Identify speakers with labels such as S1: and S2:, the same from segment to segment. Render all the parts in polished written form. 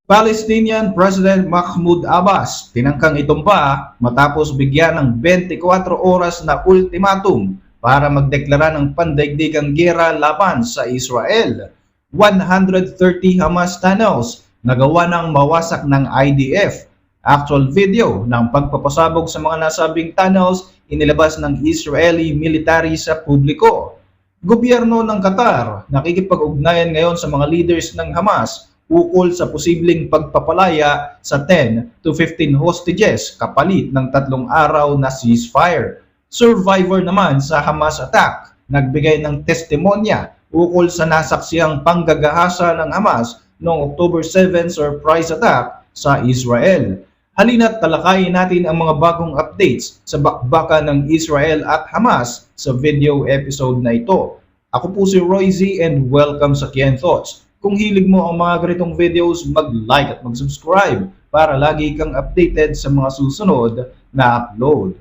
S1: Palestinian President Mahmoud Abbas tinangkang itumpa matapos bigyan ng 24 oras na ultimatum para magdeklara ng pandaigdigang giyera laban sa Israel. 130 Hamas tunnels nagawa ng mawasak ng IDF. Actual video ng pagpapasabog sa mga nasabing tunnels inilabas ng Israeli military sa publiko. Gobyerno ng Qatar nakikipag-ugnayan ngayon sa mga leaders ng Hamas ukol sa posibleng pagpapalaya sa 10 to 15 hostages kapalit ng 3 araw na ceasefire. Survivor naman sa Hamas attack nagbigay ng testimonya ukol sa nasaksiyang panggagahasa ng Hamas noong October 7 surprise attack sa Israel. Halina't talakayin natin ang mga bagong updates sa bakbakan ng Israel at Hamas sa video episode na ito. Ako po si Roy Z and welcome sa Kien Thoughts. Kung hilig mo ang mga ganitong videos, mag-like at mag-subscribe para lagi kang updated sa mga susunod na upload.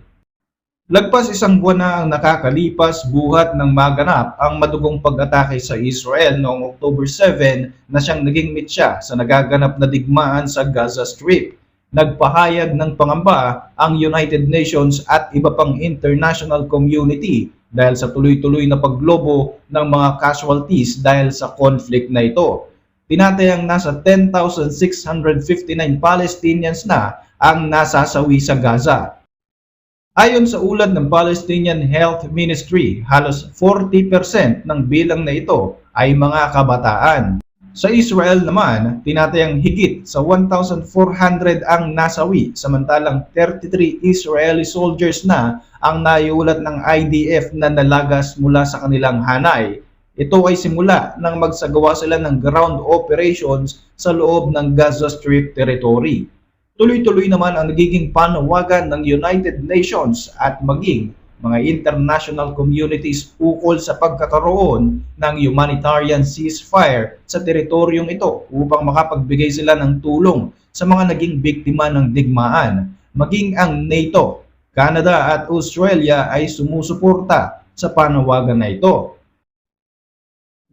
S1: Lagpas isang buwan na ang nakakalipas buhat ng maganap ang madugong pag-atake sa Israel noong October 7 na siyang naging mitya sa nagaganap na digmaan sa Gaza Strip. Nagpahayag ng pangamba ang United Nations at iba pang international community dahil sa tuloy-tuloy na paglobo ng mga casualties dahil sa conflict na ito. Tinatayang nasa 10,659 Palestinians na ang nasasawi sa Gaza. Ayon sa ulat ng Palestinian Health Ministry, halos 40% ng bilang na ito ay mga kabataan. Sa Israel naman, tinatayang higit sa 1,400 ang nasawi, samantalang 33 Israeli soldiers na ang naiulat ng IDF na nalagas mula sa kanilang hanay. Ito ay simula nang magsagawa sila ng ground operations sa loob ng Gaza Strip territory. Tuloy-tuloy naman ang nagiging panawagan ng United Nations at maging mga international communities ukol sa pagkakaroon ng humanitarian ceasefire sa teritoryong ito upang makapagbigay sila ng tulong sa mga naging biktima ng digmaan. Maging ang NATO, Canada at Australia ay sumusuporta sa panawagan na ito.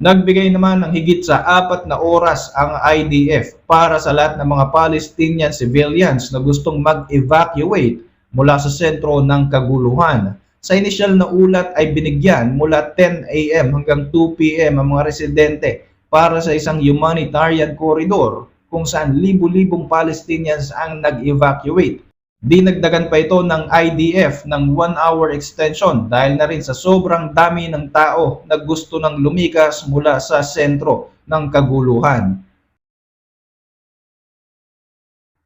S1: Nagbigay naman ng higit sa 4 na oras ang IDF para sa lahat ng mga Palestinian civilians na gustong mag-evacuate mula sa sentro ng kaguluhan. Sa inisyal na ulat ay binigyan mula 10 AM hanggang 2 PM ang mga residente para sa isang humanitarian corridor kung saan libu-libong Palestinians ang nag-evacuate. Dinagdagan pa ito ng IDF ng 1-hour extension dahil na rin sa sobrang dami ng tao na gusto ng lumikas mula sa sentro ng kaguluhan.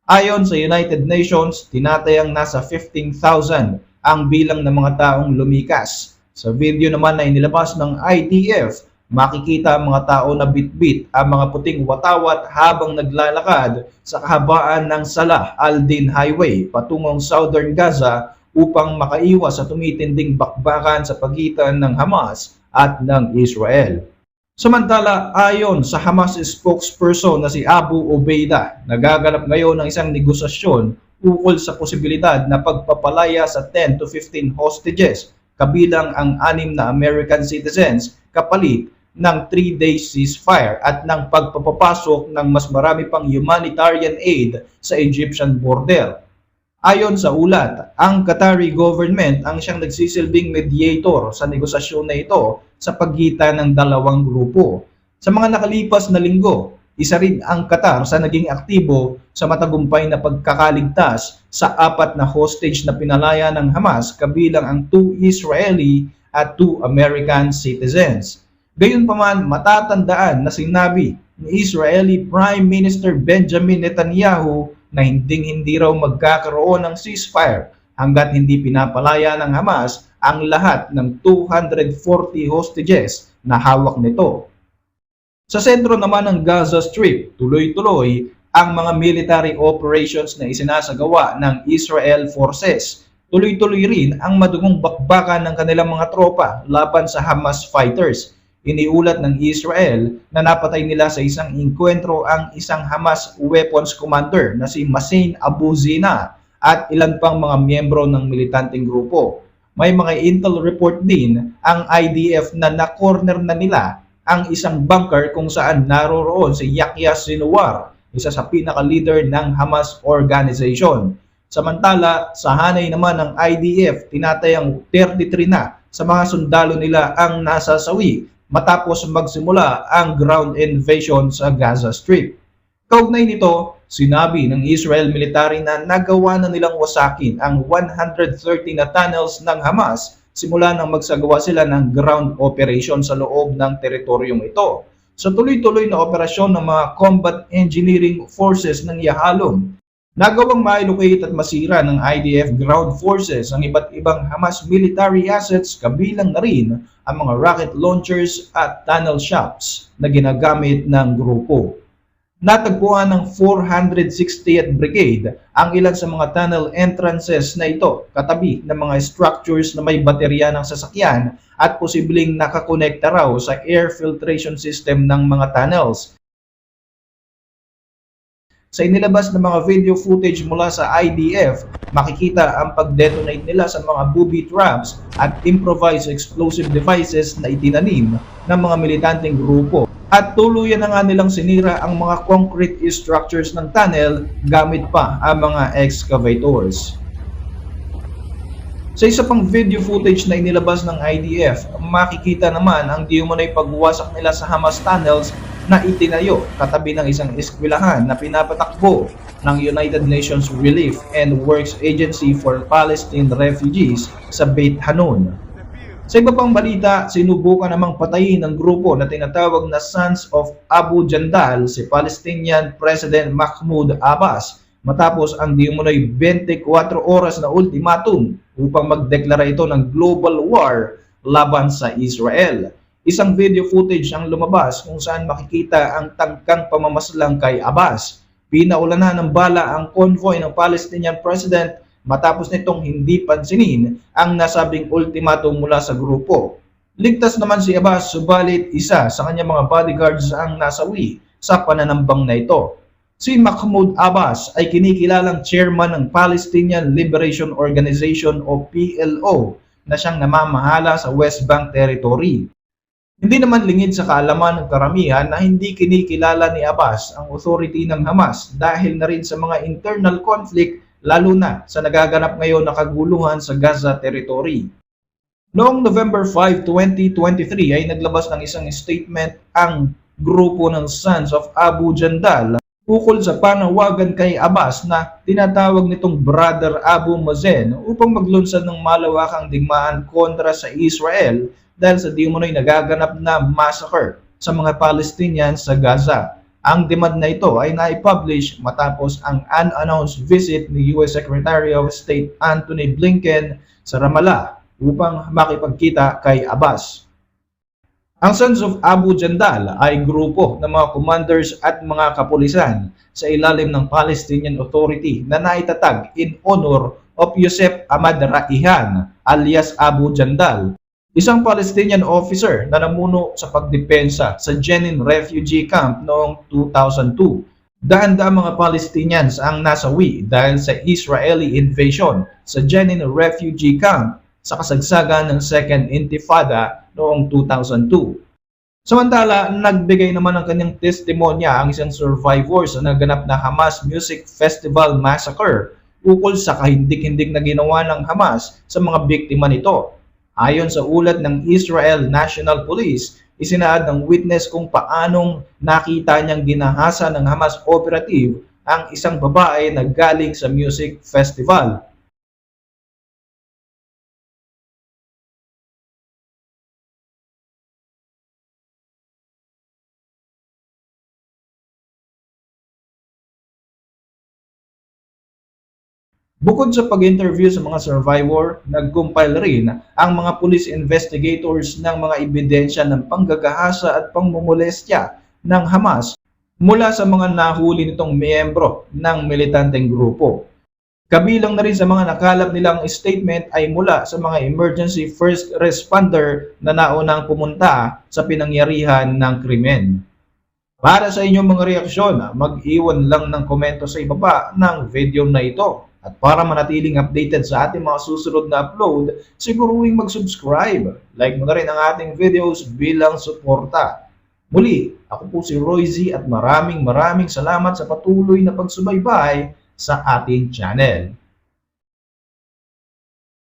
S1: Ayon sa United Nations, tinatayang nasa 15,000 ang bilang ng mga taong lumikas. Sa video naman na inilabas ng IDF, makikita ang mga tao na bitbit ang mga puting watawat habang naglalakad sa kahabaan ng Salah al-Din Highway patungong Southern Gaza upang makaiwas sa tumitinding bakbakan sa pagitan ng Hamas at ng Israel. Samantala, ayon sa Hamas spokesperson na si Abu Ubaidah, nagaganap ngayon ng isang negosasyon ukol sa posibilidad na pagpapalaya sa 10 to 15 hostages kabilang ang 6 na American citizens kapalit ng 3-day ceasefire at ng pagpapapasok ng mas marami pang humanitarian aid sa Egyptian border. Ayon sa ulat, ang Qatari government ang siyang nagsisilbing mediator sa negosasyon na ito sa pagitan ng dalawang grupo. Sa mga nakalipas na linggo, isa rin ang Qatar sa naging aktibo sa matagumpay na pagkakaligtas sa 4 na hostage na pinalaya ng Hamas kabilang ang 2 Israeli at 2 American citizens. Gayunpaman, matatandaan na sinabi ni Israeli Prime Minister Benjamin Netanyahu na hindi raw magkakaroon ng ceasefire hanggat hindi pinapalaya ng Hamas ang lahat ng 240 hostages na hawak nito. Sa sentro naman ng Gaza Strip, tuloy-tuloy ang mga military operations na isinasagawa ng Israel forces. Tuloy-tuloy rin ang madugong bakbakan ng kanilang mga tropa laban sa Hamas fighters. Iniulat ng Israel na napatay nila sa isang inkwentro ang isang Hamas weapons commander na si Masin Abu Zina at ilan pang mga miyembro ng militanteng grupo. May mga intel report din ang IDF na na-corner na nila ang isang bunker kung saan naroroon si Yahya Sinwar, isa sa pinaka-leader ng Hamas organization. Samantala, sa hanay naman ng IDF, tinatayang 33 na sa mga sundalo nila ang nasasawi matapos magsimula ang ground invasion sa Gaza Strip. Kaugnay nito, sinabi ng Israel military na nagawa na nilang wasakin ang 130 na tunnels ng Hamas simula nang magsagawa sila ng ground operation sa loob ng teritoryong ito. Sa tuloy-tuloy na operasyon ng mga combat engineering forces ng Yahalom, nagawang ma-locate at masira ng IDF ground forces ang iba't ibang Hamas military assets kabilang na rin ang mga rocket launchers at tunnel shops na ginagamit ng grupo. Natagpuan ng 460th Brigade ang ilan sa mga tunnel entrances na ito katabi ng mga structures na may baterya ng sasakyan at posibleng nakakonekta raw sa air filtration system ng mga tunnels. Sa inilabas na mga video footage mula sa IDF, makikita ang pag-detonate nila sa mga booby traps at improvised explosive devices na itinanim ng mga militanteng grupo. At tuluyan na nga nilang sinira ang mga concrete structures ng tunnel gamit pa ang mga excavators. Sa isa pang video footage na inilabas ng IDF, makikita naman ang di umunay pagwasak nila sa Hamas tunnels na itinayo katabi ng isang eskwelahan na pinapatakbo ng United Nations Relief and Works Agency for Palestine Refugees sa Beit Hanun. Sa iba pang balita, sinubukan namang patayin ng grupo na tinatawag na Sons of Abu Jandal si Palestinian President Mahmoud Abbas matapos ang di umunoy 24 oras na ultimatum upang magdeklara ito ng global war laban sa Israel. Isang video footage ang lumabas kung saan makikita ang tangkang pamamaslang kay Abbas. Pinaulanan ng bala ang convoy ng Palestinian President matapos nitong hindi pansinin ang nasabing ultimatum mula sa grupo. Ligtas naman si Abbas subalit isa sa kanyang mga bodyguards ang nasawi sa pananambang na ito. Si Mahmoud Abbas ay kinikilalang chairman ng Palestinian Liberation Organization o PLO na siyang namamahala sa West Bank Territory. Hindi naman lingid sa kaalaman ng karamihan na hindi kinikilala ni Abbas ang authority ng Hamas dahil na rin sa mga internal conflict lalo na sa nagaganap ngayon na kaguluhan sa Gaza Territory. Noong November 5, 2023 ay naglabas ng isang statement ang grupo ng Sons of Abu Jandal ukol sa panawagan kay Abbas na tinatawag nitong Brother Abu Mazen upang maglunsad ng malawakang digmaan kontra sa Israel dahil sa di umano'y nagaganap na massacre sa mga Palestinians sa Gaza. Ang demand na ito ay naipublish matapos ang unannounced visit ni US Secretary of State Antony Blinken sa Ramallah upang makipagkita kay Abbas. Ang Sons of Abu Jandal ay grupo ng mga commanders at mga kapulisan sa ilalim ng Palestinian Authority na naitatag in honor of Yosef Ahmad Raihan alias Abu Jandal, isang Palestinian officer na namuno sa pagdepensa sa Jenin refugee camp noong 2002. Daan-daang mga Palestinians ang nasawi dahil sa Israeli invasion sa Jenin refugee camp sa kasagsagan ng Second Intifada noong 2002. Samantala, nagbigay naman ng kanyang testimonya ang isang survivor sa naganap na Hamas Music Festival Massacre ukol sa kahindik-hindik na ginawa ng Hamas sa mga biktima nito. Ayon sa ulat ng Israel National Police, isinaad ng witness kung paanong nakita niyang ginahasa ng Hamas operative ang isang babae na galing sa music festival. Bukod sa pag-interview sa mga survivor, nag-compile rin ang mga police investigators ng mga ebidensya ng panggagahasa at pangmumolestya ng Hamas mula sa mga nahuli nitong miyembro ng militanteng grupo. Kabilang na rin sa mga nakalap nilang statement ay mula sa mga emergency first responder na naunang pumunta sa pinangyarihan ng krimen. Para sa inyong mga reaksyon, mag-iwan lang ng komento sa ibaba ng video na ito. At para manatiling updated sa ating mga susunod na upload, siguruhing mag-subscribe. Like mo na rin ang ating videos bilang suporta. Muli, ako po si Royzy at maraming salamat sa patuloy na pagsubaybay sa ating channel.